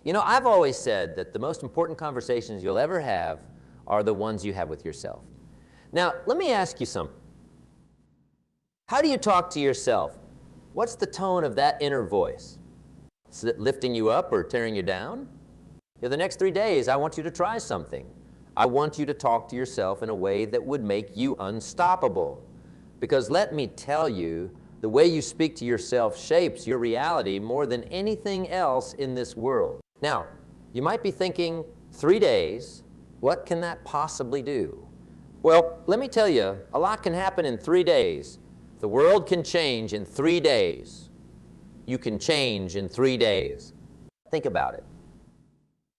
You know, I've always said that the most important conversations you'll ever have are the ones you have with yourself. Now, let me ask you something. How do you talk to yourself? What's the tone of that inner voice? Is it lifting you up or tearing you down? For the next 3 days, I want you to try something. I want you to talk to yourself in a way that would make you unstoppable. Because let me tell you, the way you speak to yourself shapes your reality more than anything else in this world. Now, you might be thinking, 3 days, what can that possibly do? Well, let me tell you, a lot can happen in 3 days. The world can change in 3 days. You can change in 3 days. Think about it.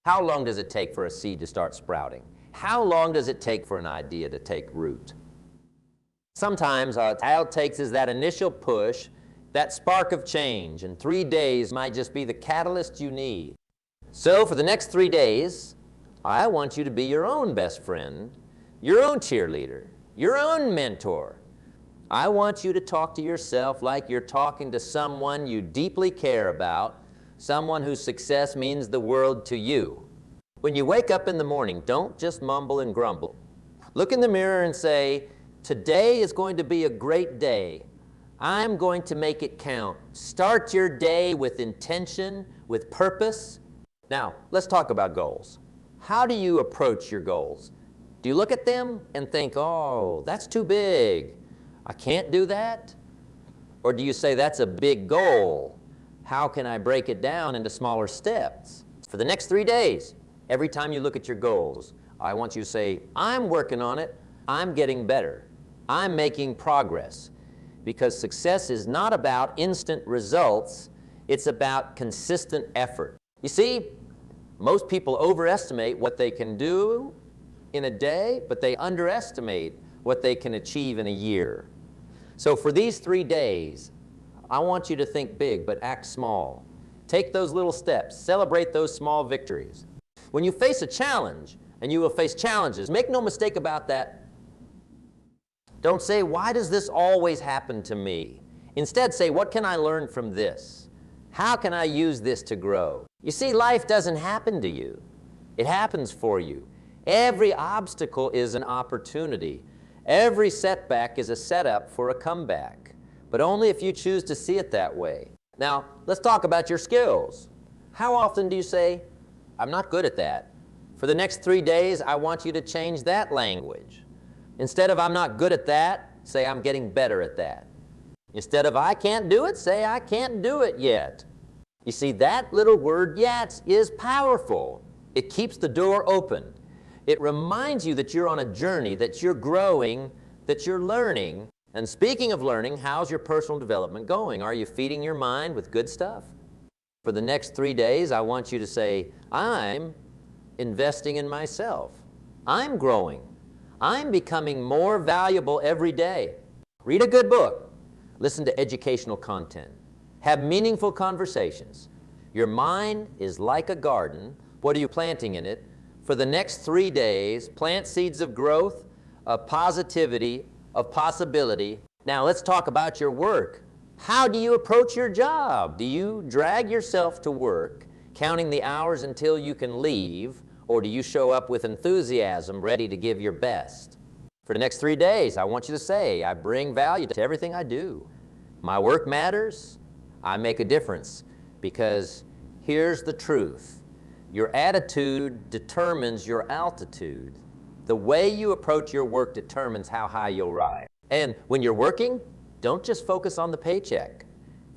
How long does it take for a seed to start sprouting? How long does it take for an idea to take root? Sometimes all it takes is that initial push, that spark of change, and 3 days might just be the catalyst you need. So for the next 3 days, I want you to be your own best friend, your own cheerleader, your own mentor. I want you to talk to yourself like you're talking to someone you deeply care about, someone whose success means the world to you. When you wake up in the morning, don't just mumble and grumble. Look in the mirror and say, today is going to be a great day. I'm going to make it count. Start your day with intention, with purpose. Now, let's talk about goals. How do you approach your goals? Do you look at them and think, oh, that's too big. I can't do that? Or do you say, that's a big goal. How can I break it down into smaller steps? For the next 3 days, every time you look at your goals, I want you to say, I'm working on it. I'm getting better. I'm making progress. Because success is not about instant results. It's about consistent effort. You see, most people overestimate what they can do in a day, but they underestimate what they can achieve in a year. So for these 3 days, I want you to think big, but act small. Take those little steps. Celebrate those small victories. When you face a challenge, and you will face challenges, make no mistake about that. Don't say, why does this always happen to me? Instead, say, what can I learn from this? How can I use this to grow? You see, life doesn't happen to you. It happens for you. Every obstacle is an opportunity. Every setback is a setup for a comeback, but only if you choose to see it that way. Now, let's talk about your skills. How often do you say, I'm not good at that? For the next 3 days, I want you to change that language. Instead of I'm not good at that, say I'm getting better at that. Instead of I can't do it, say I can't do it yet. You see, that little word yet is powerful. It keeps the door open. It reminds you that you're on a journey, that you're growing, that you're learning. And speaking of learning, how's your personal development going? Are you feeding your mind with good stuff? For the next 3 days, I want you to say, I'm investing in myself. I'm growing. I'm becoming more valuable every day. Read a good book. Listen to educational content. Have meaningful conversations. Your mind is like a garden. What are you planting in it? For the next 3 days, plant seeds of growth, of positivity, of possibility. Now let's talk about your work. How do you approach your job? Do you drag yourself to work, counting the hours until you can leave, or do you show up with enthusiasm, ready to give your best? For the next 3 days, I want you to say, I bring value to everything I do. My work matters. I make a difference. Because here's the truth. Your attitude determines your altitude. The way you approach your work determines how high you'll rise. And when you're working, don't just focus on the paycheck.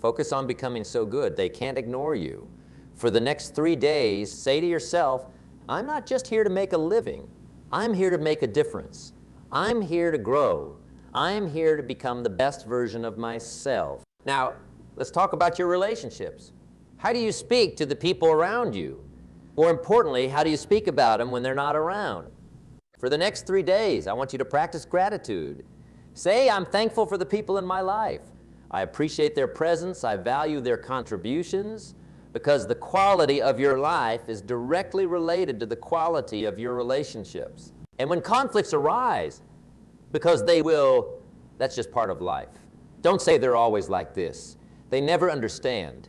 Focus on becoming so good they can't ignore you. For the next 3 days, say to yourself, I'm not just here to make a living. I'm here to make a difference. I'm here to grow. I'm here to become the best version of myself. Now, let's talk about your relationships. How do you speak to the people around you? More importantly, how do you speak about them when they're not around? For the next 3 days, I want you to practice gratitude. Say, I'm thankful for the people in my life. I appreciate their presence. I value their contributions, because the quality of your life is directly related to the quality of your relationships. And when conflicts arise, because they will, that's just part of life. Don't say they're always like this. They never understand.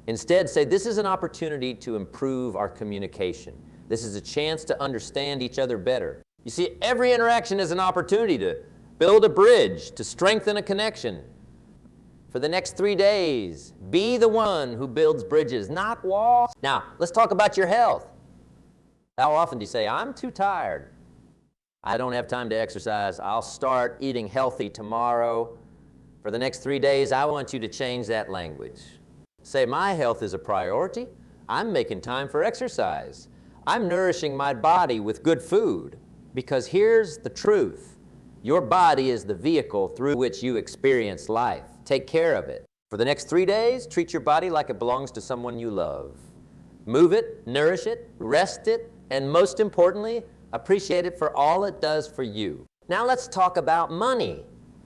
Instead, say, this is an opportunity to improve our communication. This is a chance to understand each other better. You see, every interaction is an opportunity to build a bridge, to strengthen a connection. For the next 3 days, be the one who builds bridges, not walls. Now, let's talk about your health. How often do you say, I'm too tired? I don't have time to exercise. I'll start eating healthy tomorrow. For the next 3 days, I want you to change that language. Say, my health is a priority. I'm making time for exercise. I'm nourishing my body with good food. Because here's the truth. Your body is the vehicle through which you experience life. Take care of it. For the next 3 days, treat your body like it belongs to someone you love. Move it, nourish it, rest it, and most importantly, appreciate it for all it does for you. Now let's talk about money.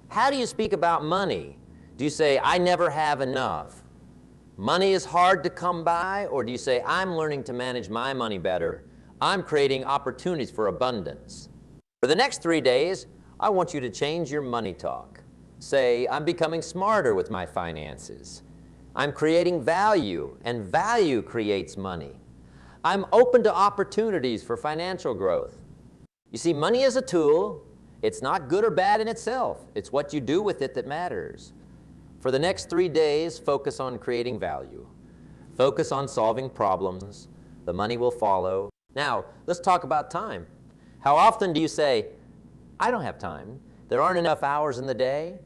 How do you speak about money? Do you say, I never have enough? Money is hard to come by? Or do you say, I'm learning to manage my money better. I'm creating opportunities for abundance. For the next 3 days, I want you to change your money talk. Say, I'm becoming smarter with my finances. I'm creating value, and value creates money. I'm open to opportunities for financial growth. You see, money is a tool. It's not good or bad in itself. It's what you do with it that matters. For the next 3 days, focus on creating value. Focus on solving problems. The money will follow. Now, let's talk about time. How often do you say, I don't have time. There aren't enough hours in the day.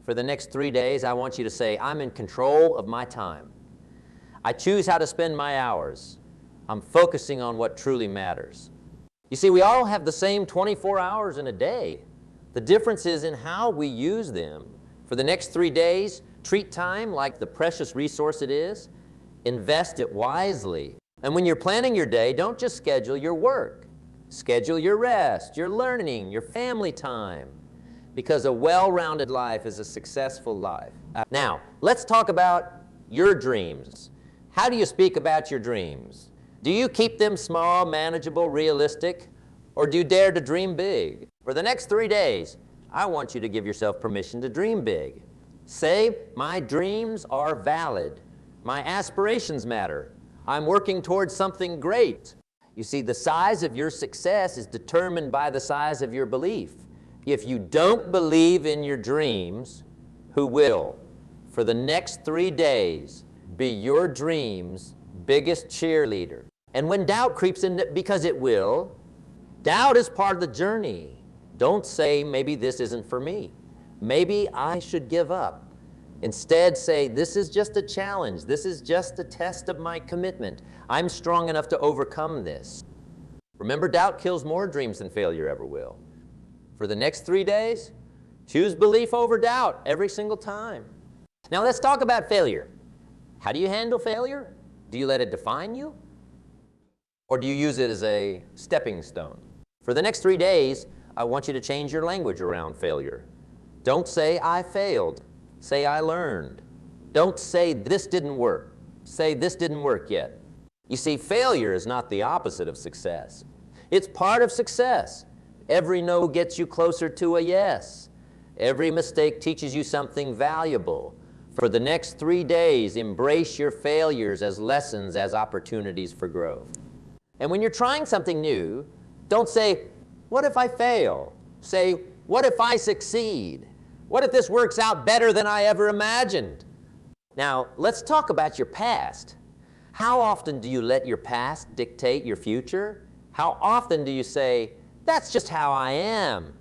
For the next 3 days, I want you to say, I'm in control of my time. I choose how to spend my hours. I'm focusing on what truly matters. You see, we all have the same 24 hours in a day. The difference is in how we use them. For the next 3 days, treat time like the precious resource it is. Invest it wisely. And when you're planning your day, don't just schedule your work. Schedule your rest, your learning, your family time. Because a well-rounded life is a successful life. Now, let's talk about your dreams. How do you speak about your dreams? Do you keep them small, manageable, realistic, or do you dare to dream big? For the next 3 days, I want you to give yourself permission to dream big. Say, my dreams are valid. My aspirations matter. I'm working towards something great. You see, the size of your success is determined by the size of your belief. If you don't believe in your dreams, who will? For the next 3 days, be your dream's biggest cheerleader. And when doubt creeps in, because it will, doubt is part of the journey. Don't say, maybe this isn't for me. Maybe I should give up. Instead, say, this is just a challenge. This is just a test of my commitment. I'm strong enough to overcome this. Remember, doubt kills more dreams than failure ever will. For the next 3 days, choose belief over doubt every single time. Now let's talk about failure. How do you handle failure? Do you let it define you? Or do you use it as a stepping stone? For the next 3 days, I want you to change your language around failure. Don't say, I failed. Say, I learned. Don't say, this didn't work. Say, this didn't work yet. You see, failure is not the opposite of success. It's part of success. Every no gets you closer to a yes. Every mistake teaches you something valuable. For the next 3 days, embrace your failures as lessons, as opportunities for growth. And when you're trying something new, don't say, what if I fail? Say, what if I succeed? What if this works out better than I ever imagined? Now, let's talk about your past. How often do you let your past dictate your future? How often do you say, that's just how I am.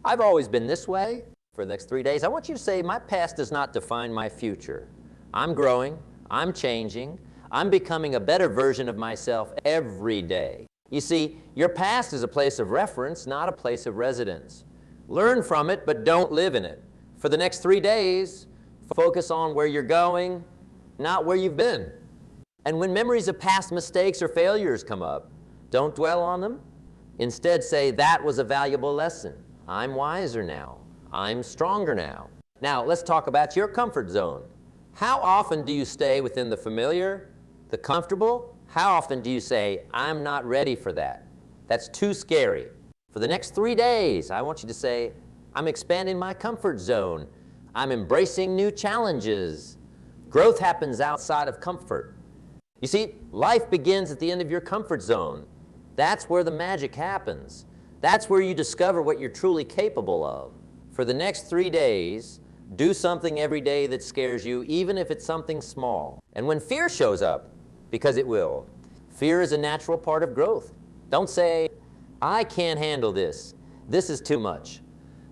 I've always been this way. For the next 3 days, I want you to say, my past does not define my future. I'm growing, I'm changing, I'm becoming a better version of myself every day. You see, your past is a place of reference, not a place of residence. Learn from it, but don't live in it. For the next 3 days, focus on where you're going, not where you've been. And when memories of past mistakes or failures come up, don't dwell on them. Instead, say, that was a valuable lesson. I'm wiser now. I'm stronger now. Now, let's talk about your comfort zone. How often do you stay within the familiar, the comfortable? How often do you say, I'm not ready for that? That's too scary. For the next 3 days, I want you to say, I'm expanding my comfort zone. I'm embracing new challenges. Growth happens outside of comfort. You see, life begins at the end of your comfort zone. That's where the magic happens. That's where you discover what you're truly capable of. For the next 3 days, do something every day that scares you, even if it's something small. And when fear shows up, because it will, fear is a natural part of growth. Don't say, I can't handle this. This is too much.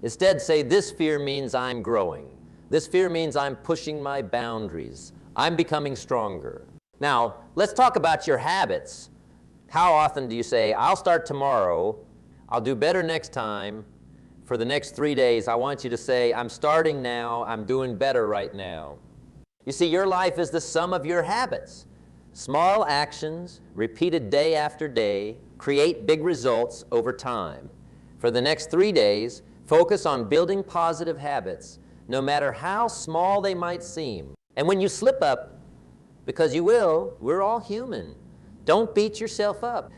Instead, say, this fear means I'm growing. This fear means I'm pushing my boundaries. I'm becoming stronger. Now, let's talk about your habits. How often do you say, I'll start tomorrow, I'll do better next time? For the next 3 days, I want you to say, I'm starting now, I'm doing better right now. You see, your life is the sum of your habits. Small actions, repeated day after day, create big results over time. For the next 3 days, focus on building positive habits, no matter how small they might seem. And when you slip up, because you will, we're all human, don't beat yourself up.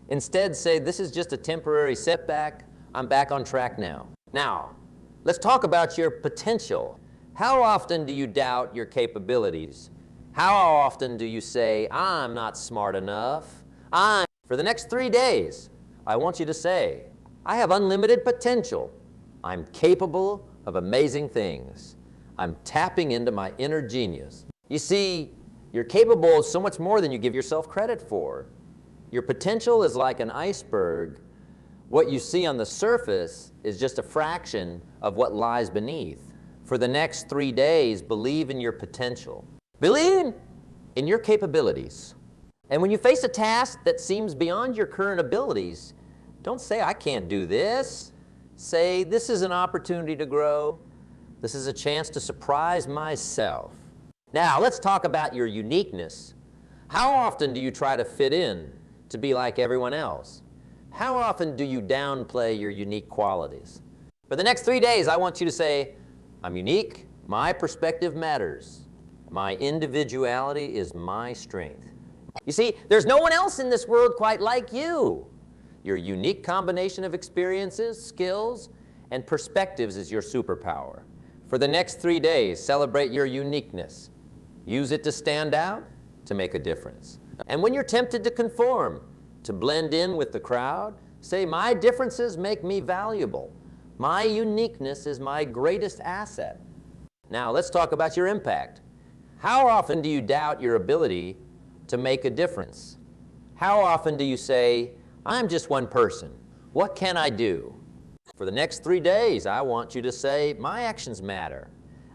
Instead, say, this is just a temporary setback. I'm back on track now. Now, let's talk about your potential. How often do you doubt your capabilities? How often do you say, I'm not smart enough? For the next 3 days, I want you to say, I have unlimited potential. I'm capable of amazing things. I'm tapping into my inner genius. You see, you're capable of so much more than you give yourself credit for. Your potential is like an iceberg. What you see on the surface is just a fraction of what lies beneath. For the next 3 days, believe in your potential. Believe in your capabilities. And when you face a task that seems beyond your current abilities, don't say, I can't do this. Say, this is an opportunity to grow. This is a chance to surprise myself. Now, let's talk about your uniqueness. How often do you try to fit in to be like everyone else? How often do you downplay your unique qualities? For the next 3 days, I want you to say, I'm unique, my perspective matters. My individuality is my strength. You see, there's no one else in this world quite like you. Your unique combination of experiences, skills, and perspectives is your superpower. For the next 3 days, celebrate your uniqueness. Use it to stand out, to make a difference. And when you're tempted to conform, to blend in with the crowd, say, my differences make me valuable. My uniqueness is my greatest asset. Now, let's talk about your impact. How often do you doubt your ability to make a difference? How often do you say, I'm just one person. What can I do? For the next 3 days, I want you to say, my actions matter.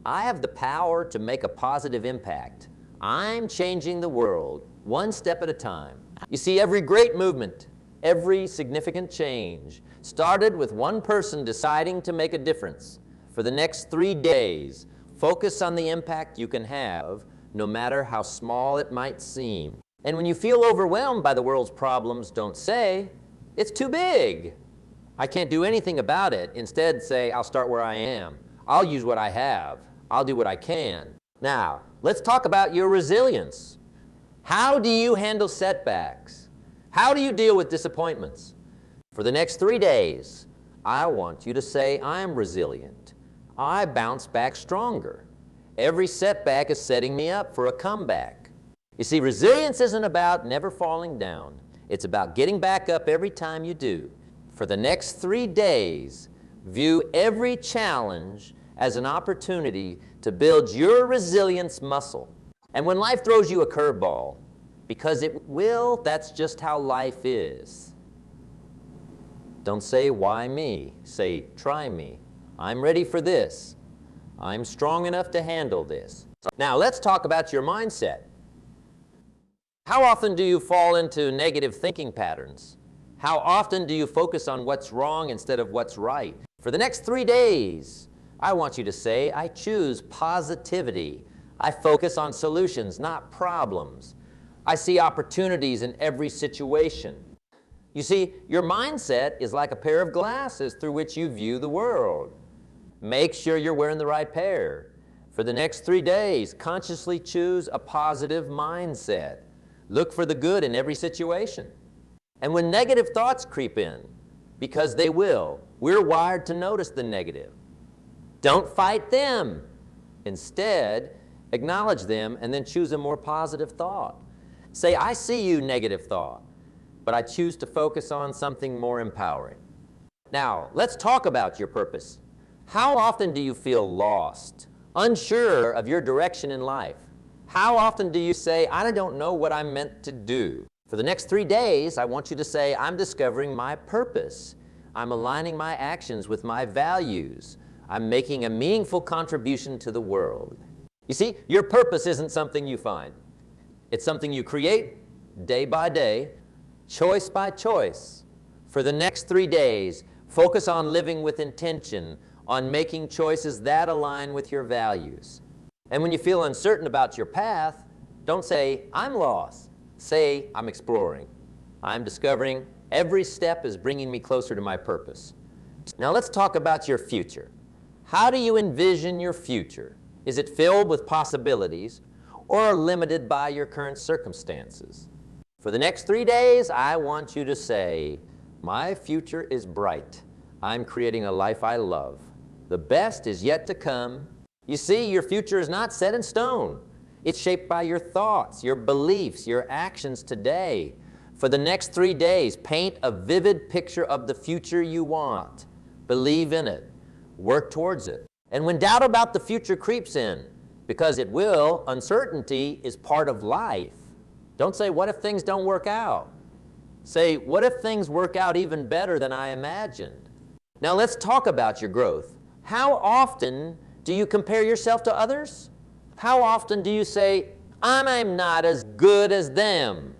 I have the power to make a positive impact. I'm changing the world, one step at a time. You see, every great movement, every significant change started with one person deciding to make a difference. For the next 3 days, focus on the impact you can have, no matter how small it might seem. And when you feel overwhelmed by the world's problems, don't say, it's too big. I can't do anything about it. Instead, say, I'll start where I am. I'll use what I have. I'll do what I can. Now, let's talk about your resilience. How do you handle setbacks? How do you deal with disappointments? For the next 3 days, I want you to say, I'm resilient. I bounce back stronger. Every setback is setting me up for a comeback. You see, resilience isn't about never falling down. It's about getting back up every time you do. For the next 3 days, view every challenge as an opportunity to build your resilience muscle. And when life throws you a curveball, because it will, that's just how life is. Don't say, why me? Say, try me. I'm ready for this. I'm strong enough to handle this. Now, let's talk about your mindset. How often do you fall into negative thinking patterns? How often do you focus on what's wrong instead of what's right? For the next 3 days, I want you to say, I choose positivity. I focus on solutions, not problems. I see opportunities in every situation. You see, your mindset is like a pair of glasses through which you view the world. Make sure you're wearing the right pair. For the next 3 days, consciously choose a positive mindset. Look for the good in every situation. And when negative thoughts creep in, because they will, we're wired to notice the negative. Don't fight them. Instead, Acknowledge them and then choose a more positive thought. Say, I see you, negative thought, but I choose to focus on something more empowering. Now, let's talk about your purpose. How often do you feel lost, unsure of your direction in life? How often do you say, I don't know what I'm meant to do? For the next 3 days, I want you to say, I'm discovering my purpose. I'm aligning my actions with my values. I'm making a meaningful contribution to the world. You see, your purpose isn't something you find. It's something you create day by day, choice by choice. For the next 3 days, focus on living with intention, on making choices that align with your values. And when you feel uncertain about your path, don't say, I'm lost. Say, I'm exploring. I'm discovering. Every step is bringing me closer to my purpose. Now let's talk about your future. How do you envision your future? Is it filled with possibilities or limited by your current circumstances? For the next 3 days, I want you to say, my future is bright. I'm creating a life I love. The best is yet to come. You see, your future is not set in stone. It's shaped by your thoughts, your beliefs, your actions today. For the next 3 days, paint a vivid picture of the future you want. Believe in it. Work towards it. And when doubt about the future creeps in, because it will, uncertainty is part of life. Don't say, what if things don't work out? Say, what if things work out even better than I imagined? Now let's talk about your growth. How often do you compare yourself to others? How often do you say, I'm not as good as them?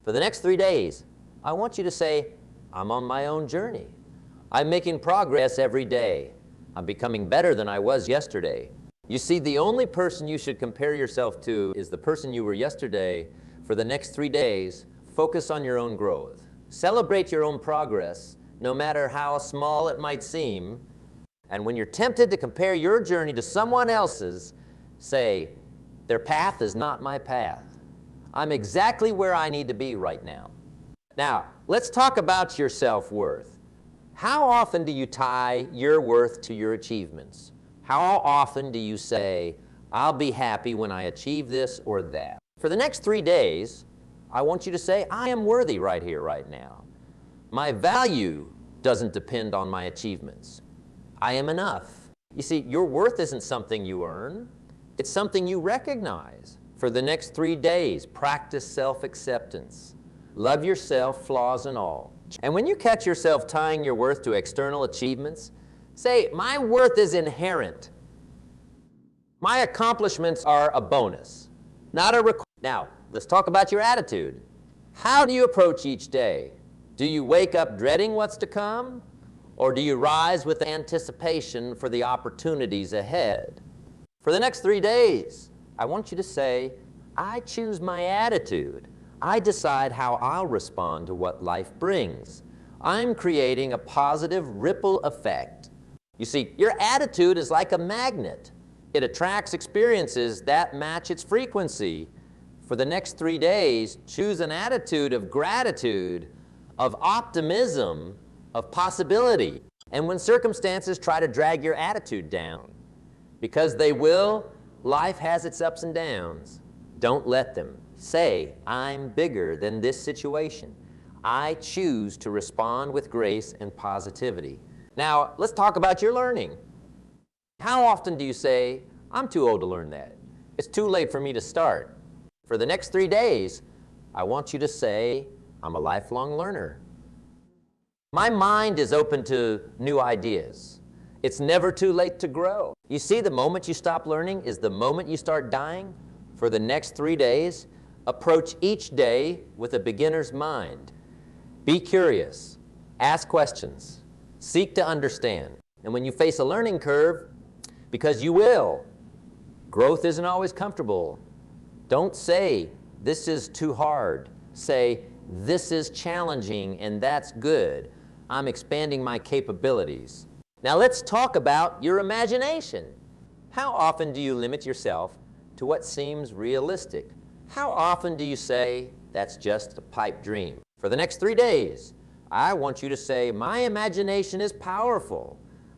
For the next 3 days, I want you to say, I'm on my own journey. I'm making progress every day. I'm becoming better than I was yesterday. You see, the only person you should compare yourself to is the person you were yesterday. For the next 3 days, focus on your own growth. Celebrate your own progress, no matter how small it might seem. And when you're tempted to compare your journey to someone else's, say, their path is not my path. I'm exactly where I need to be right now. Now, let's talk about your self-worth. How often do you tie your worth to your achievements? How often do you say, I'll be happy when I achieve this or that? For the next 3 days, I want you to say, I am worthy right here, right now. My value doesn't depend on my achievements. I am enough. You see, your worth isn't something you earn. It's something you recognize. For the next 3 days, practice self-acceptance. Love yourself, flaws and all. And when you catch yourself tying your worth to external achievements, say, my worth is inherent. My accomplishments are a bonus, not a requirement. Now, let's talk about your attitude. How do you approach each day? Do you wake up dreading what's to come? Or do you rise with anticipation for the opportunities ahead? For the next 3 days, I want you to say, I choose my attitude. I decide how I'll respond to what life brings. I'm creating a positive ripple effect. You see, your attitude is like a magnet. It attracts experiences that match its frequency. For the next 3 days, choose an attitude of gratitude, of optimism, of possibility. And when circumstances try to drag your attitude down, because they will, life has its ups and downs. Don't let them. Say, I'm bigger than this situation. I choose to respond with grace and positivity. Now, let's talk about your learning. How often do you say, I'm too old to learn that? It's too late for me to start. For the next 3 days, I want you to say, I'm a lifelong learner. My mind is open to new ideas. It's never too late to grow. You see, the moment you stop learning is the moment you start dying. For the next 3 days, approach each day with a beginner's mind. Be curious. Ask questions. Seek to understand. And when you face a learning curve, because you will, growth isn't always comfortable. Don't say, this is too hard. Say, this is challenging and that's good. I'm expanding my capabilities. Now let's talk about your imagination. How often do you limit yourself to what seems realistic? How often do you say, that's just a pipe dream? For the next 3 days, I want you to say, my imagination is powerful.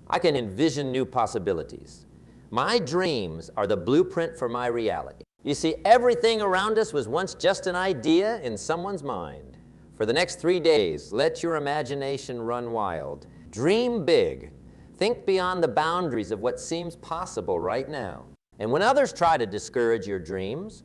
I can envision new possibilities. My dreams are the blueprint for my reality. You see, everything around us was once just an idea in someone's mind. For the next 3 days, let your imagination run wild. Dream big. Think beyond the boundaries of what seems possible right now. And when others try to discourage your dreams,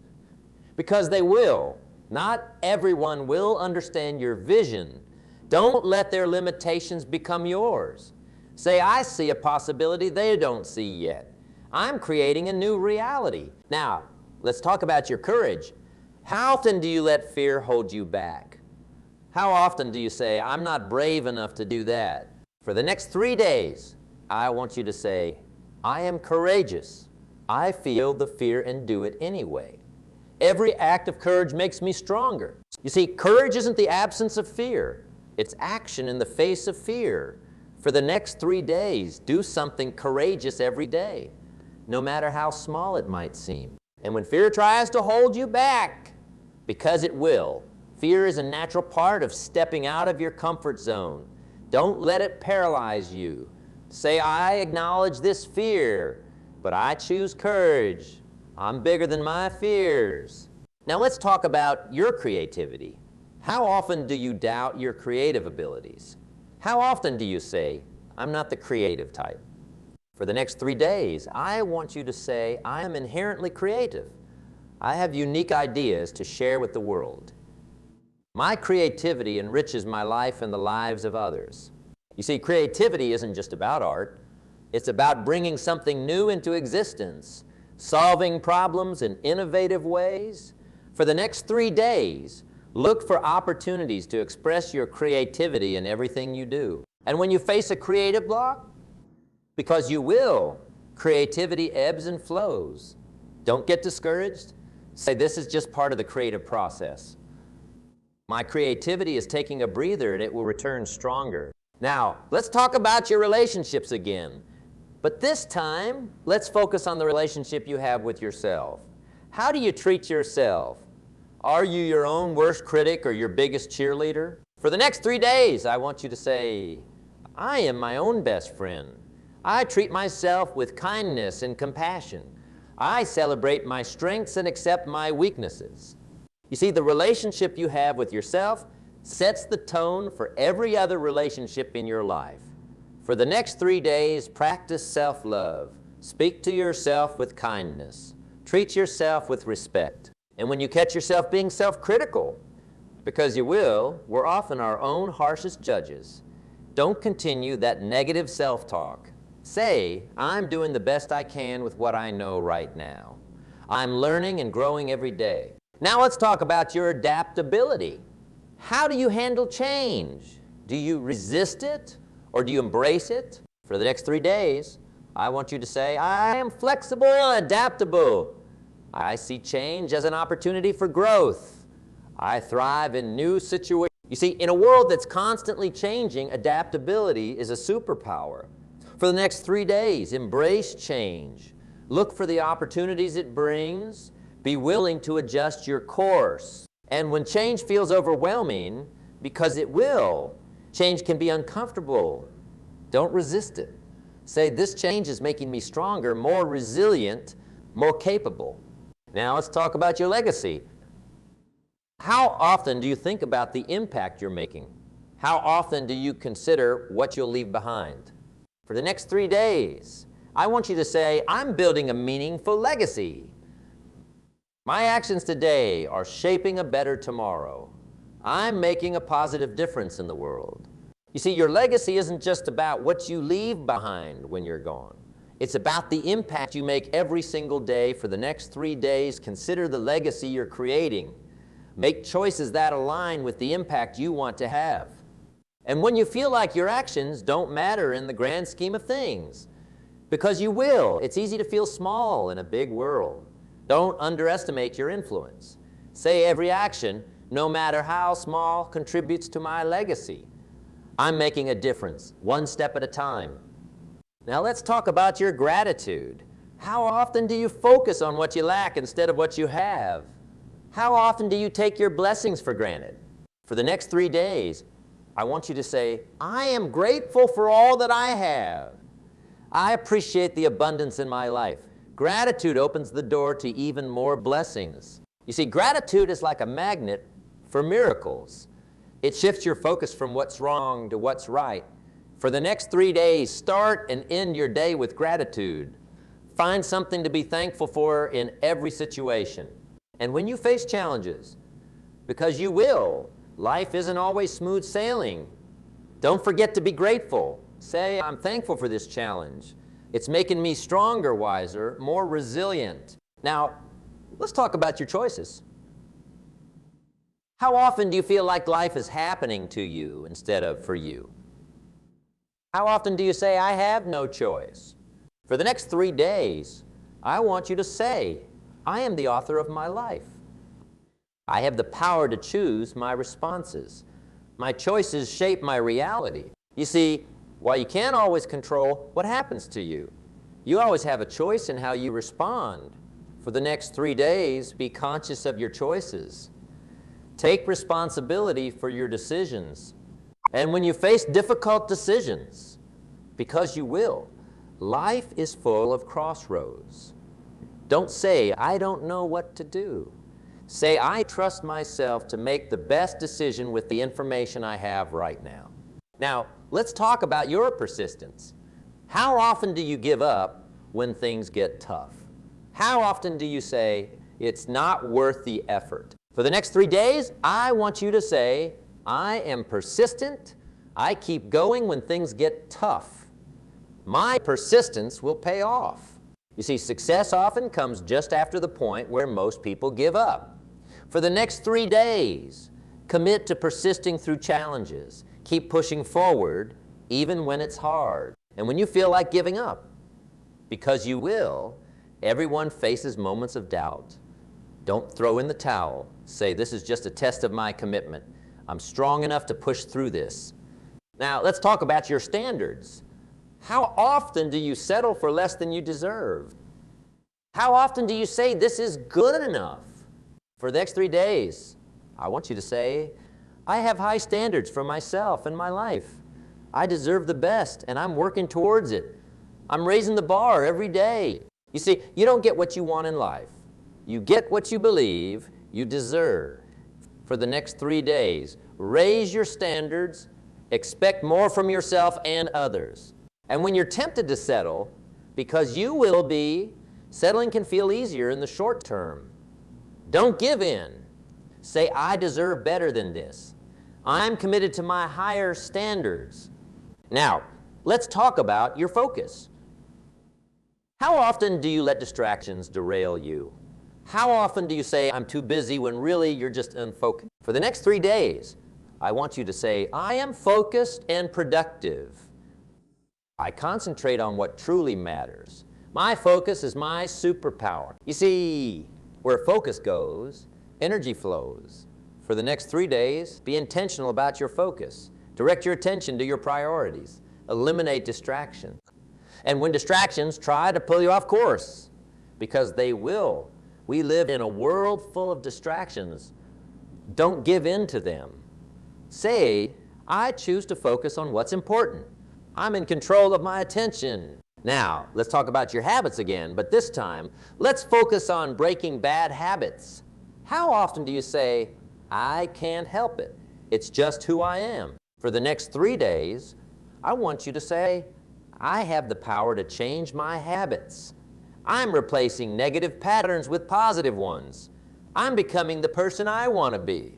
because they will, not everyone will understand your vision, don't let their limitations become yours. Say, I see a possibility they don't see yet. I'm creating a new reality. Now, let's talk about your courage. How often do you let fear hold you back? How often do you say, I'm not brave enough to do that? For the next 3 days, I want you to say, I am courageous. I feel the fear and do it anyway. Every act of courage makes me stronger. You see, courage isn't the absence of fear. It's action in the face of fear. For the next 3 days, do something courageous every day, no matter how small it might seem. And when fear tries to hold you back, because it will, fear is a natural part of stepping out of your comfort zone. Don't let it paralyze you. Say, I acknowledge this fear, but I choose courage. I'm bigger than my fears. Now let's talk about your creativity. How often do you doubt your creative abilities? How often do you say, I'm not the creative type? For the next 3 days, I want you to say, I am inherently creative. I have unique ideas to share with the world. My creativity enriches my life and the lives of others. You see, creativity isn't just about art. It's about bringing something new into existence, solving problems in innovative ways. For the next 3 days, look for opportunities to express your creativity in everything you do. And when you face a creative block, because you will, creativity ebbs and flows. Don't get discouraged. Say, this is just part of the creative process. My creativity is taking a breather and it will return stronger. Now, let's talk about your relationships again. But this time, let's focus on the relationship you have with yourself. How do you treat yourself? Are you your own worst critic or your biggest cheerleader? For the next 3 days, I want you to say, I am my own best friend. I treat myself with kindness and compassion. I celebrate my strengths and accept my weaknesses. You see, the relationship you have with yourself sets the tone for every other relationship in your life. For the next 3 days, practice self-love. Speak to yourself with kindness. Treat yourself with respect. And when you catch yourself being self-critical, because you will, we're often our own harshest judges, don't continue that negative self-talk. Say, I'm doing the best I can with what I know right now. I'm learning and growing every day. Now let's talk about your adaptability. How do you handle change? Do you resist it or do you embrace it? For the next 3 days, I want you to say, I am flexible and adaptable. I see change as an opportunity for growth. I thrive in new situations. You see, in a world that's constantly changing, adaptability is a superpower. For the next 3 days, embrace change. Look for the opportunities it brings. Be willing to adjust your course. And when change feels overwhelming, because it will, change can be uncomfortable. Don't resist it. Say, this change is making me stronger, more resilient, more capable. Now let's talk about your legacy. How often do you think about the impact you're making? How often do you consider what you'll leave behind? For the next 3 days, I want you to say, I'm building a meaningful legacy. My actions today are shaping a better tomorrow. I'm making a positive difference in the world. You see, your legacy isn't just about what you leave behind when you're gone. It's about the impact you make every single day. For the next 3 days, consider the legacy you're creating. Make choices that align with the impact you want to have. And when you feel like your actions don't matter in the grand scheme of things, because you will, it's easy to feel small in a big world. Don't underestimate your influence. Say, every action, no matter how small, contributes to my legacy. I'm making a difference, one step at a time. Now let's talk about your gratitude. How often do you focus on what you lack instead of what you have? How often do you take your blessings for granted? For the next 3 days, I want you to say, I am grateful for all that I have. I appreciate the abundance in my life. Gratitude opens the door to even more blessings. You see, gratitude is like a magnet for miracles. It shifts your focus from what's wrong to what's right. For the next 3 days, start and end your day with gratitude. Find something to be thankful for in every situation. And when you face challenges, because you will, life isn't always smooth sailing, don't forget to be grateful. Say, I'm thankful for this challenge. It's making me stronger, wiser, more resilient. Now, let's talk about your choices. How often do you feel like life is happening to you instead of for you? How often do you say, I have no choice? For the next 3 days, I want you to say, I am the author of my life. I have the power to choose my responses. My choices shape my reality. You see, while you can't always control what happens to you, you always have a choice in how you respond. For the next 3 days, be conscious of your choices. Take responsibility for your decisions. And when you face difficult decisions, because you will, life is full of crossroads. Don't say, I don't know what to do. Say, I trust myself to make the best decision with the information I have right now. Now, let's talk about your persistence. How often do you give up when things get tough? How often do you say, it's not worth the effort? For the next 3 days, I want you to say, I am persistent. I keep going when things get tough. My persistence will pay off. You see, success often comes just after the point where most people give up. For the next 3 days, commit to persisting through challenges. Keep pushing forward, even when it's hard. And when you feel like giving up, because you will, everyone faces moments of doubt. Don't throw in the towel. Say, this is just a test of my commitment. I'm strong enough to push through this. Now, let's talk about your standards. How often do you settle for less than you deserve? How often do you say, this is good enough? For the next 3 days, I want you to say, I have high standards for myself and my life. I deserve the best, and I'm working towards it. I'm raising the bar every day. You see, you don't get what you want in life. You get what you believe you deserve. For the next 3 days, raise your standards, expect more from yourself and others. And when you're tempted to settle, because you will be, settling can feel easier in the short term. Don't give in. Say, I deserve better than this. I'm committed to my higher standards. Now, let's talk about your focus. How often do you let distractions derail you? How often do you say, I'm too busy, when really you're just unfocused? For the next 3 days, I want you to say, I am focused and productive. I concentrate on what truly matters. My focus is my superpower. You see, where focus goes, energy flows. For the next 3 days, be intentional about your focus. Direct your attention to your priorities. Eliminate distractions. And when distractions try to pull you off course, because they will. We live in a world full of distractions. Don't give in to them. Say, I choose to focus on what's important. I'm in control of my attention. Now, let's talk about your habits again, but this time, let's focus on breaking bad habits. How often do you say, I can't help it. It's just who I am. For the next 3 days, I want you to say, I have the power to change my habits. I'm replacing negative patterns with positive ones. I'm becoming the person I want to be.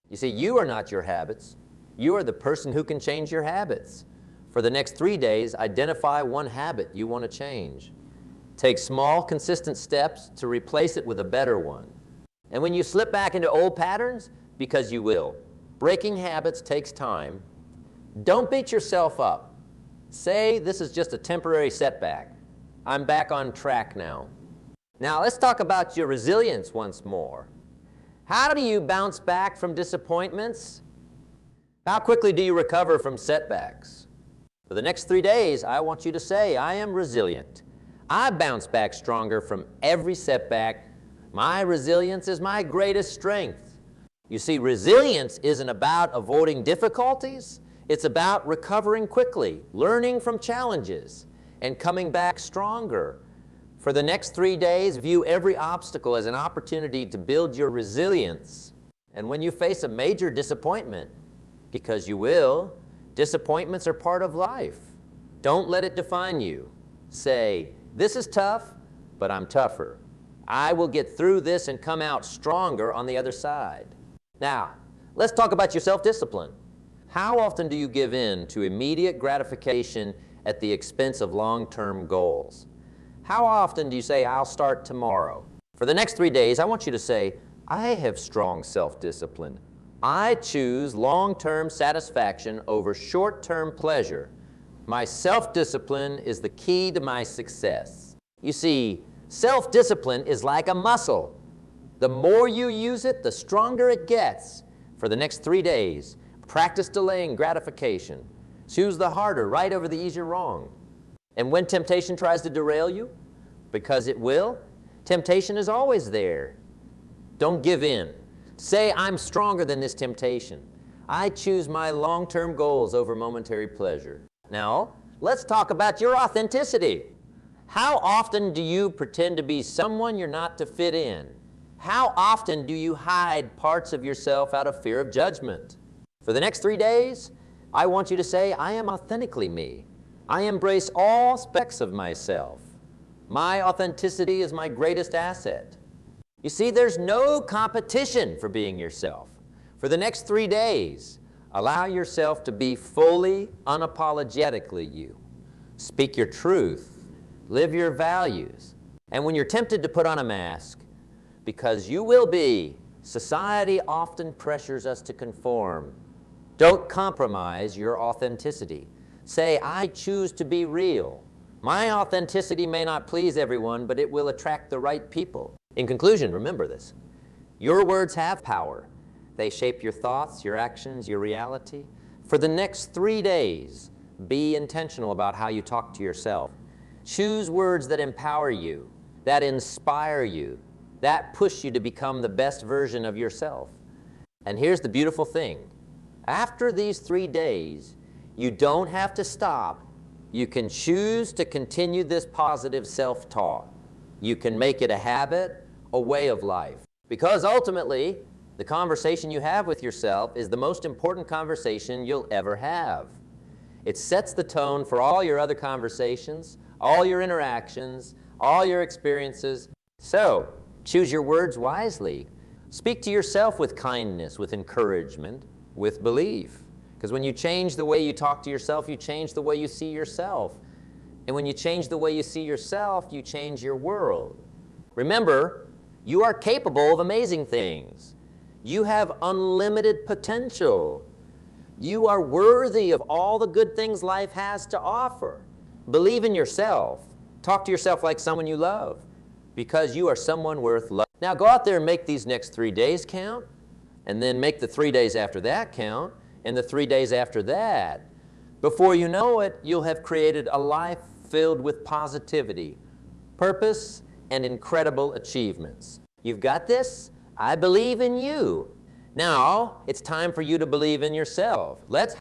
You see, you are not your habits. You are the person who can change your habits. For the next 3 days, identify one habit you want to change. Take small, consistent steps to replace it with a better one. And when you slip back into old patterns, because you will, breaking habits takes time, don't beat yourself up. Say, this is just a temporary setback. I'm back on track now. Now, let's talk about your resilience once more. How do you bounce back from disappointments? How quickly do you recover from setbacks? For the next 3 days, I want you to say, I am resilient. I bounce back stronger from every setback. My resilience is my greatest strength. You see, resilience isn't about avoiding difficulties. It's about recovering quickly, learning from challenges, and coming back stronger. For the next 3 days, view every obstacle as an opportunity to build your resilience. And when you face a major disappointment, because you will, disappointments are part of life. Don't let it define you. Say, this is tough, but I'm tougher. I will get through this and come out stronger on the other side. Now, let's talk about your self-discipline. How often do you give in to immediate gratification at the expense of long-term goals? How often do you say, I'll start tomorrow? For the next 3 days, I want you to say, I have strong self-discipline. I choose long-term satisfaction over short-term pleasure. My self-discipline is the key to my success. You see, self-discipline is like a muscle. The more you use it, the stronger it gets. For the next 3 days, practice delaying gratification. Choose the harder right over the easier wrong. And when temptation tries to derail you, because it will, temptation is always there. Don't give in. Say, I'm stronger than this temptation. I choose my long-term goals over momentary pleasure. Now, let's talk about your authenticity. How often do you pretend to be someone you're not to fit in? How often do you hide parts of yourself out of fear of judgment? For the next 3 days, I want you to say, I am authentically me. I embrace all aspects of myself. My authenticity is my greatest asset. You see, there's no competition for being yourself. For the next 3 days, allow yourself to be fully, unapologetically you. Speak your truth. Live your values. And when you're tempted to put on a mask, because you will be, society often pressures us to conform. Don't compromise your authenticity. Say, I choose to be real. My authenticity may not please everyone, but it will attract the right people. In conclusion, remember this. Your words have power. They shape your thoughts, your actions, your reality. For the next 3 days, be intentional about how you talk to yourself. Choose words that empower you, that inspire you, that push you to become the best version of yourself. And here's the beautiful thing. After these 3 days, you don't have to stop. You can choose to continue this positive self-talk. You can make it a habit, a way of life. Because ultimately, the conversation you have with yourself is the most important conversation you'll ever have. It sets the tone for all your other conversations, all your interactions, all your experiences. So, choose your words wisely. Speak to yourself with kindness, with encouragement, with belief. Because when you change the way you talk to yourself, you change the way you see yourself. And when you change the way you see yourself, you change your world. Remember, you are capable of amazing things. You have unlimited potential. You are worthy of all the good things life has to offer. Believe in yourself. Talk to yourself like someone you love, because you are someone worth loving. Now go out there and make these next 3 days count, and then make the 3 days after that count, and the 3 days after that. Before you know it, you'll have created a life filled with positivity, purpose, and incredible achievements. You've got this? I believe in you. Now, it's time for you to believe in yourself. Let's